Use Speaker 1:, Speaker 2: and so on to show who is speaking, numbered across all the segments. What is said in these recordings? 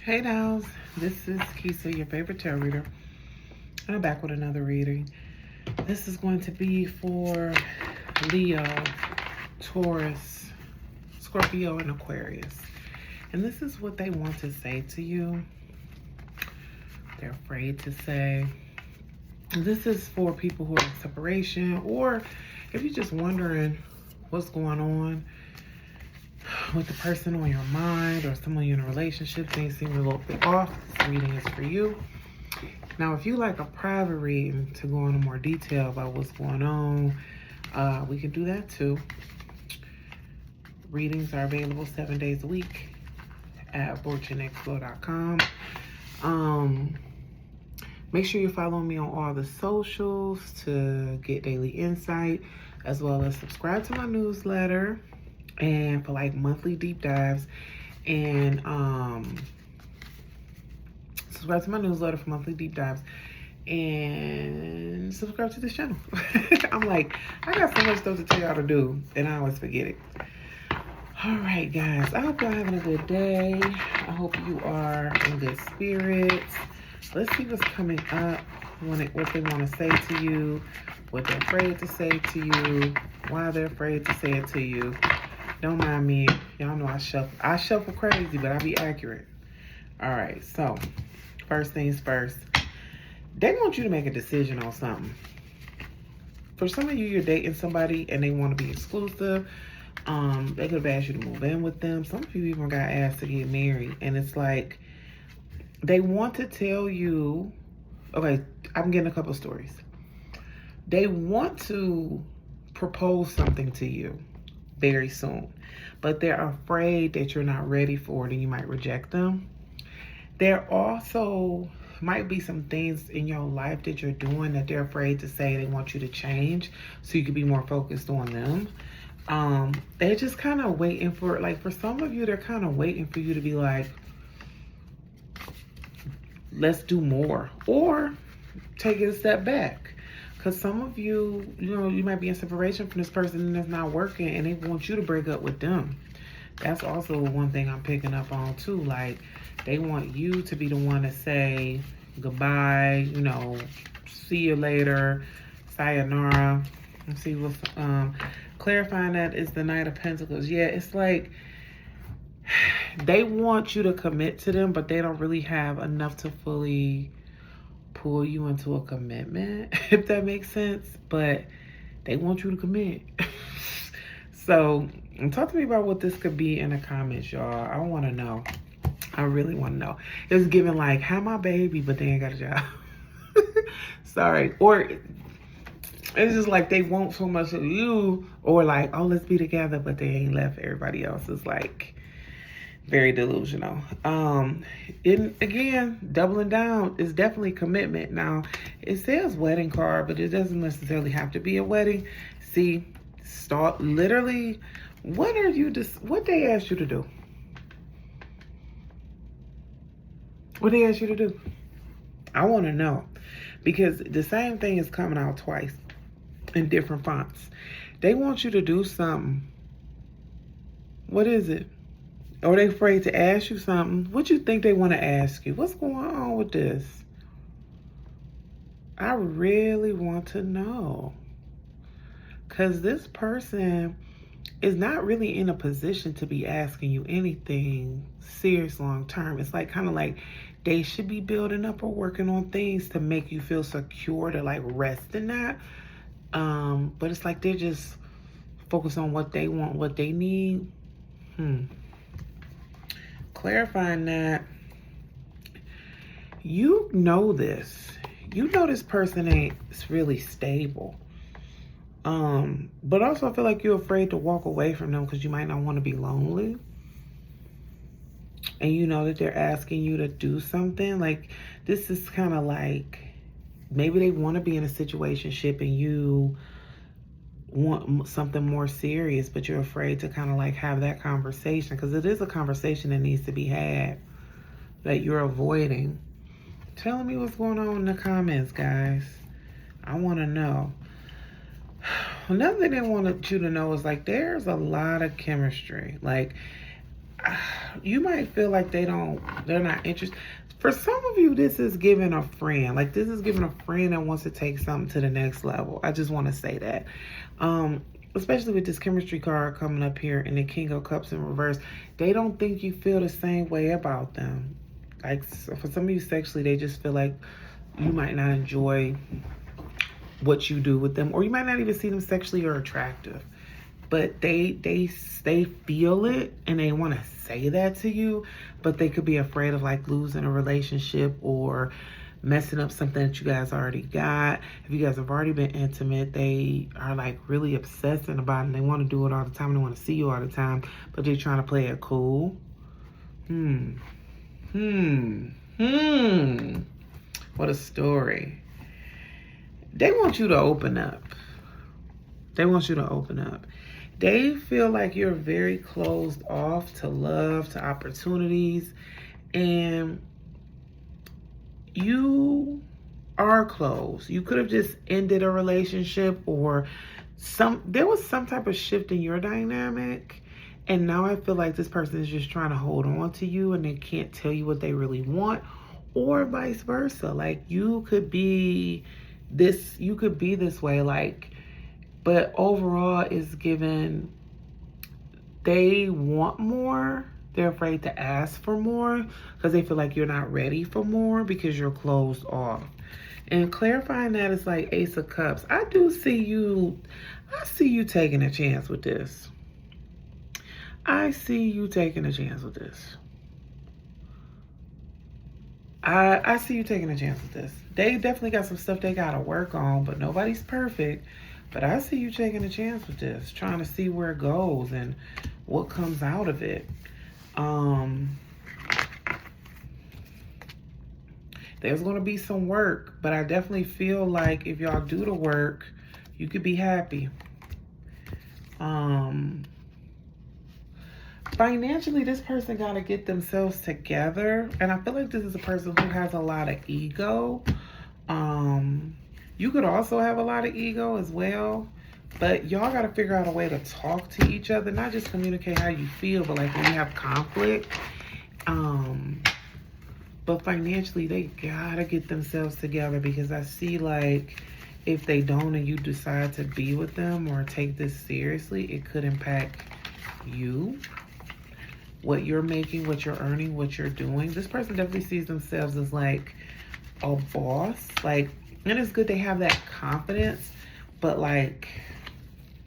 Speaker 1: Hey dolls, this is Kisa, your favorite tarot reader. I'm back with another reading. This is going to be for Leo, Taurus, Scorpio, and Aquarius. And this is what they want to say to you. They're afraid to say. This is for people who are in separation, or if you're just wondering what's going on with the person on your mind or someone you're in a relationship, things seem a little bit off. This reading is for you. Now, if you like a private reading to go into more detail about what's going on, we can do that too. Readings are available 7 days a week at fortuneexpo.com. Make sure you follow me on all the socials to get daily insight, as well as subscribe to my newsletter and for like monthly deep dives, and subscribe to my newsletter for monthly deep dives, and subscribe to this channel. I'm like, I got so much stuff to tell y'all to do, and I always forget it. All right, guys, I hope y'all having a good day. I hope you are in good spirits. Let's see what's coming up, what they want to say to you, what they're afraid to say to you, why they're afraid to say it to you. Don't mind me. Y'all know I shuffle crazy, but I be accurate. All right, so first things first. They want you to make a decision on something. For some of you, you're dating somebody and they want to be exclusive. They could have asked you to move in with them. Some of you even got asked to get married. And it's like, they want to tell you, okay, I'm getting a couple stories. They want to propose something to you very soon, but they're afraid that you're not ready for it and you might reject them. There also might be some things in your life that you're doing that they're afraid to say. They want you to change so you can be more focused on them. They're just kind of waiting for, like, for some of you, they're kind of waiting for you to be like, let's do more, or take it a step back. Because some of you, you might be in separation from this person and it's not working and they want you to break up with them. That's also one thing I'm picking up on too. Like, they want you to be the one to say goodbye, see you later, sayonara. Let's see what's clarifying that is the Knight of Pentacles. Yeah, it's like they want you to commit to them, but they don't really have enough to fully pull you into a commitment, if that makes sense. But they want you to commit. So talk to me about what this could be in the comments, y'all. I want to know. I really want to know. It's giving like, have my baby, but they ain't got a job. Sorry. Or it's just like they want so much of you, or like, oh, let's be together, but they ain't left everybody else. It's like very delusional. Again, doubling down is definitely commitment. Now, it says wedding card, but it doesn't necessarily have to be a wedding. See, start literally, what they asked you to do? What they asked you to do? I want to know, because the same thing is coming out twice in different fonts. They want you to do something. What is it? Or they afraid to ask you something. What you think they want to ask you? What's going on with this? I really want to know. Because this person is not really in a position to be asking you anything serious long term. It's like kind of like they should be building up or working on things to make you feel secure, to like rest in that. But it's like they're just focused on what they want, what they need. Clarifying that, this person ain't really stable. But also I feel like you're afraid to walk away from them because you might not want to be lonely. And you know that they're asking you to do something. Like, this is kind of like, maybe they want to be in a situationship and you want something more serious, but you're afraid to kind of like have that conversation, because it is a conversation that needs to be had that you're avoiding. Tell me what's going on in the comments, guys. I want to know. Another thing they wanted you to know is like, there's a lot of chemistry. Like, you might feel like they're not interested. For some of you, this is giving a friend. Like, this is giving a friend that wants to take something to the next level. I just want to say that. Especially with this chemistry card coming up here and the King of Cups in reverse. They don't think you feel the same way about them. Like, for some of you sexually, they just feel like you might not enjoy what you do with them. Or you might not even see them sexually or attractive. But they feel it and they want to say that to you, but they could be afraid of like losing a relationship or messing up something that you guys already got. If you guys have already been intimate, they are like really obsessing about it and they want to do it all the time. They want to see you all the time, but they're trying to play it cool. What a story. They want you to open up. They want you to open up. They feel like you're very closed off to love, to opportunities, and you are closed. You could have just ended a relationship or there was some type of shift in your dynamic, and now I feel like this person is just trying to hold on to you and they can't tell you what they really want, or vice versa. Like, you could be this way, like, but overall is given they want more. They're afraid to ask for more because they feel like you're not ready for more because you're closed off. And clarifying that is like Ace of Cups. I see you taking a chance with this. I see you taking a chance with this. I see you taking a chance with this. They definitely got some stuff they got to work on, but nobody's perfect. But I see you taking a chance with this, trying to see where it goes and what comes out of it. There's going to be some work, but I definitely feel like if y'all do the work, you could be happy. Financially, this person got to get themselves together. And I feel like this is a person who has a lot of ego. You could also have a lot of ego as well, but y'all got to figure out a way to talk to each other, not just communicate how you feel, but like when you have conflict. But financially, they got to get themselves together because I see like if they don't and you decide to be with them or take this seriously, it could impact you, what you're making, what you're earning, what you're doing. This person definitely sees themselves as like a boss, like, and it's good they have that confidence, but like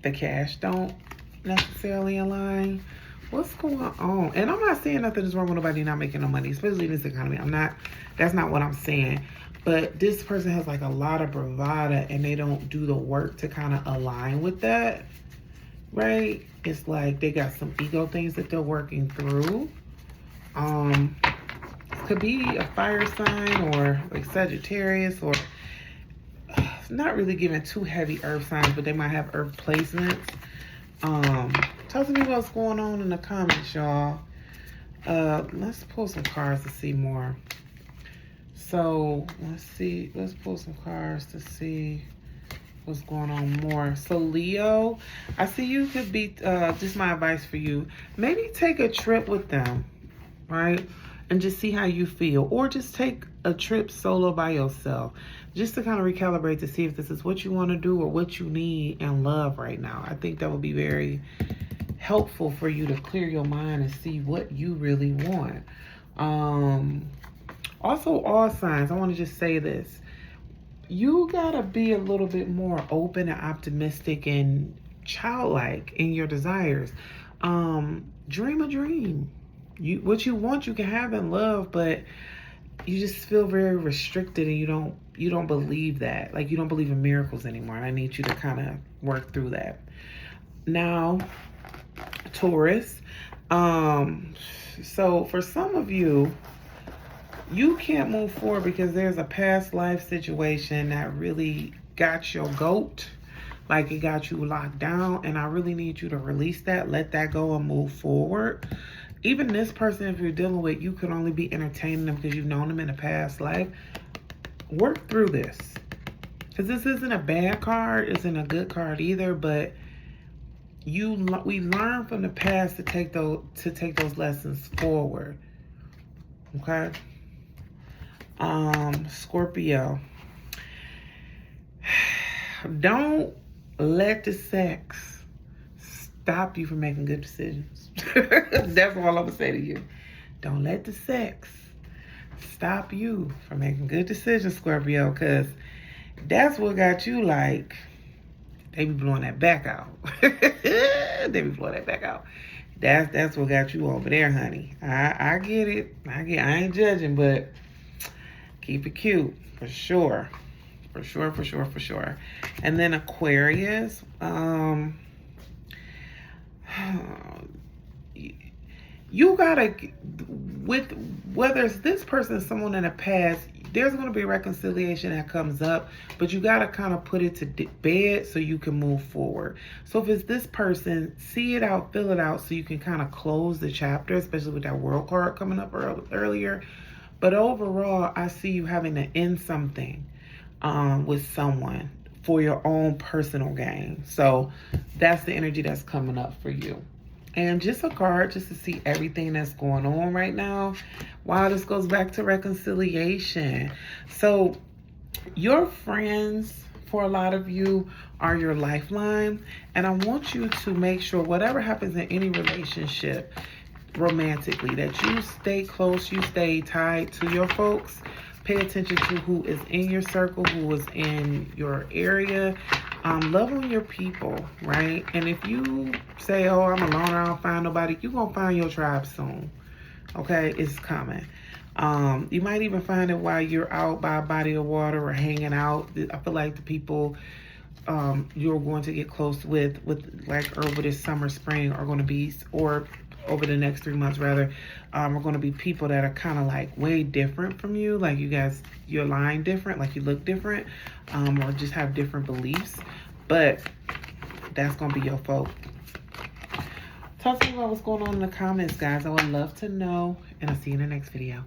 Speaker 1: the cash don't necessarily align. What's going on? And I'm not saying nothing is wrong with nobody not making no money, especially in this economy. That's not what I'm saying. But this person has like a lot of bravado and they don't do the work to kind of align with that, right? It's like they got some ego things that they're working through. Could be a fire sign or like Sagittarius, or not really giving too heavy earth signs, but they might have earth placements. Talk to me what's going on in the comments, y'all. Let's pull some cards to see more. So let's pull some cards to see what's going on more. So Leo, I see you could be, just my advice for you, maybe take a trip with them, right? And just see how you feel, or just take a trip solo by yourself, just to kind of recalibrate to see if this is what you want to do or what you need in love right now. I think that would be very helpful for you to clear your mind and see what you really want. Also, all signs, I want to just say this. You gotta be a little bit more open and optimistic and childlike in your desires. Dream a dream. What you want, you can have in love, but you just feel very restricted and you don't believe that. Like, you don't believe in miracles anymore. And I need you to kind of work through that. Now, Taurus. So for some of you, you can't move forward because there's a past life situation that really got your goat. Like, it got you locked down, and I really need you to release that, let that go, and move forward. Even this person, if you're dealing with, you could only be entertaining them because you've known them in a past life. Work through this. Because this isn't a bad card, isn't a good card either, but we learn from the past to take those lessons forward. Okay. Scorpio. Don't let the sex stop you from making good decisions. That's all I'm gonna say to you. Don't let the sex stop you from making good decisions, Scorpio, because that's what got you like, they be blowing that back out. They be blowing that back out. That's what got you over there, honey. I get it. I ain't judging, but keep it cute for sure. For sure. And then Aquarius, you gotta, with whether it's this person or someone in the past, there's going to be reconciliation that comes up, but you got to kind of put it to bed so you can move forward. So if it's this person, see it out, fill it out so you can kind of close the chapter, especially with that world card coming up earlier. But overall, I see you having to end something with someone for your own personal gain. So that's the energy that's coming up for you. And just a card just to see everything that's going on right now. Wow, this goes back to reconciliation. So your friends, for a lot of you, are your lifeline. And I want you to make sure whatever happens in any relationship romantically, that you stay close, you stay tied to your folks. Pay attention to who is in your circle, who is in your area. Love on your people, right? And if you say, oh, I'm alone, I don't find nobody, you're going to find your tribe soon. Okay? It's coming. You might even find it while you're out by a body of water or hanging out. I feel like the people you're going to get close with like over this summer, spring are going to be, or over the next 3 months rather, are going to be people that are kind of like way different from you. Like you guys, you're aligned different, like you look different, or just have different beliefs. But that's going to be your folk. Talk to me about what's going on in the comments, guys. I would love to know, and I'll see you in the next video.